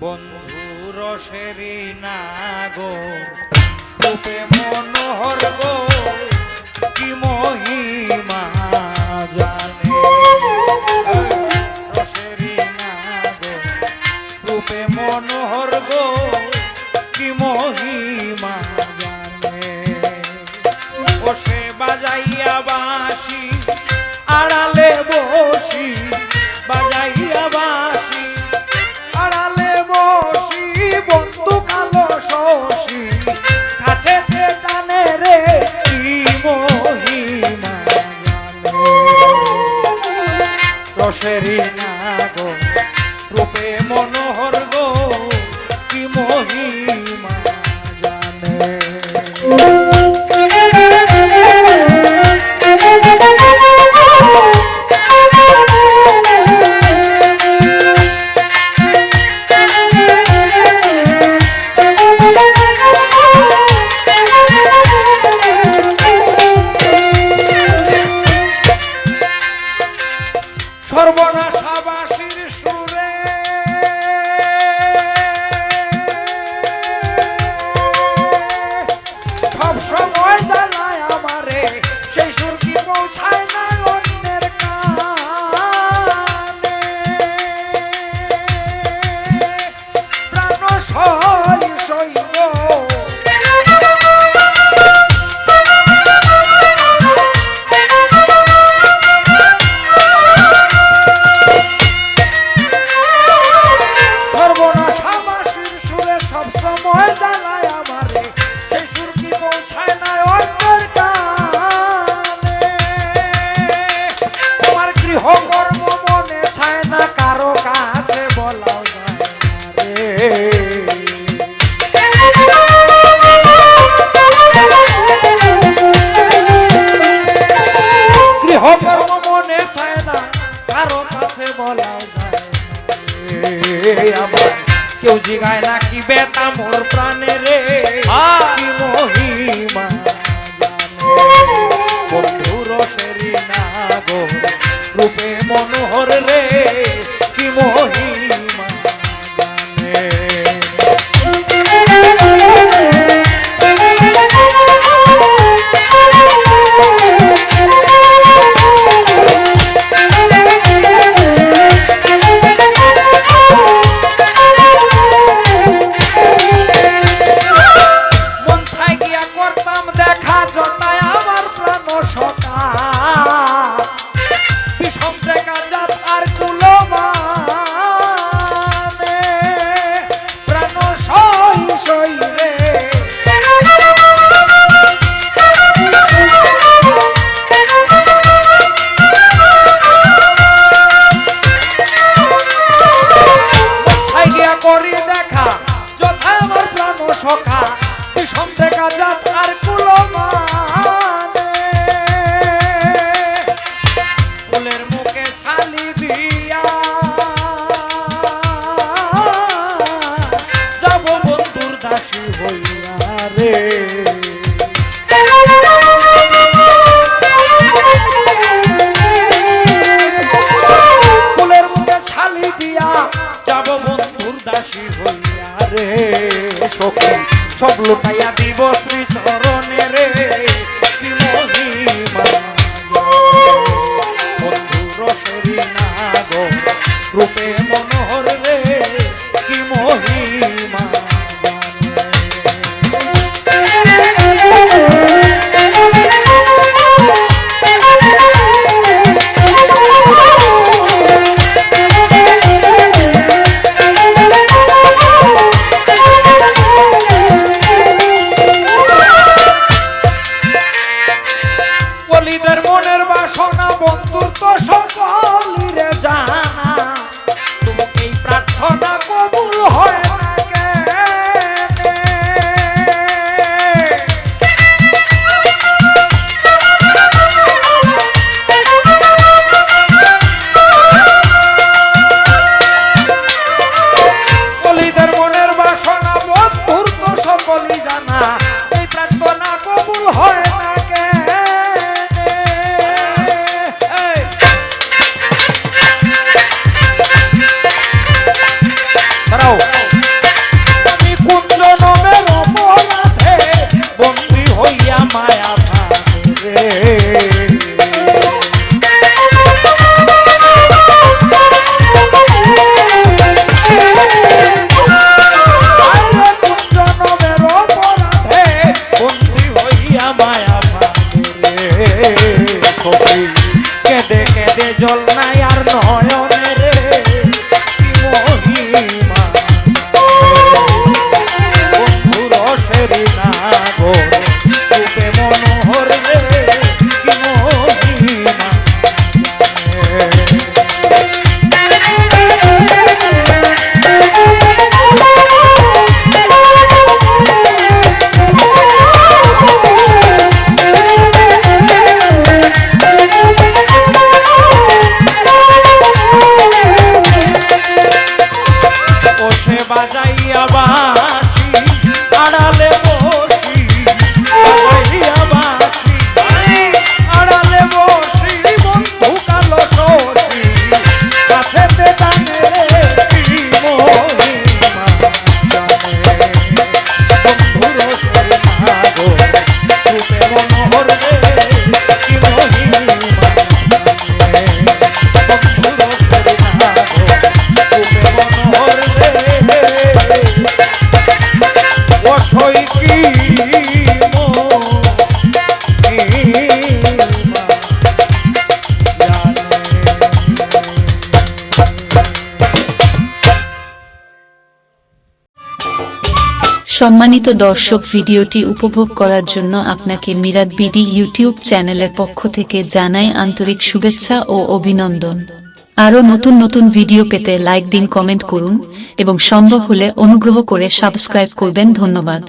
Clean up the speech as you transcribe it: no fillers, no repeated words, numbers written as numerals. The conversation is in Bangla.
বন্ধু রসেরি নাগর রূপে মনোহর গো কি মহিমা জানে রসেরি নাগর রূপে মনোহর গো কি মহিমা জানে ও সে বাজাইয়া বাঁশি আড়ালে বসি বাজাইয়া বাঁশি আড়ালে বসি বন্ধু কালো শশী কাছে টানে রে কি মহিমা জানে রসেরি নাগর রূপে মনোহর গো কি মহিমা জানে সর্বনাশাবাসীর সুরে সব সময় জানায় আমারে সেই সুর কি পৌঁছায় না অন্যের কানে প্রাণ সই সইব গৃহকর্ম মনে চায় না কারো কাছে বলা যায় আমার কেউ জিগায় না কি বেতা মোর প্রাণে রে কি মহিমা জানে বন্ধু রসেরি নাগর রূপে মনোহর রে কি মহিমা জানে করি দেখা যথা আমার প্রাণ সখা বিষম দেখা যাত আর কুলমানে ফুলের মুখে ছালি দিয়া যাব বন্ধুর দাসী হইয়া রে ফুলের মুখে ছালি দিয়া যাব দাসী হইয়া রে সখী সব লুটাইয়া দিব শ্রী চরণে রে কি মহিমা বন্ধু রসেরি নাগর রূপে মনোহর রে কি মহিমা বাজাইয়া বাঁশি আড়ালে বসি বাজাইয়া বাঁশি আড়ালে বসি বন্ধু কালো শশী কাছেতে টানে রে কি মহিমা জানে বন্ধুর শরীমা গো রূপে মনোহর রে কি মহিমা জানে বন্ধুর শরীমা গো রূপে মনোহর রে অসই কি সম্মানিত দর্শক, ভিডিওটি উপভোগ করার জন্য আপনাকে মিরাট বিডি ইউটিউব চ্যানেলের পক্ষ থেকে জানাই আন্তরিক শুভেচ্ছা ও অভিনন্দন। আরও নতুন নতুন ভিডিও পেতে লাইক দিন, কমেন্ট করুন এবং সম্ভব হলে অনুগ্রহ করে সাবস্ক্রাইব করবেন। ধন্যবাদ।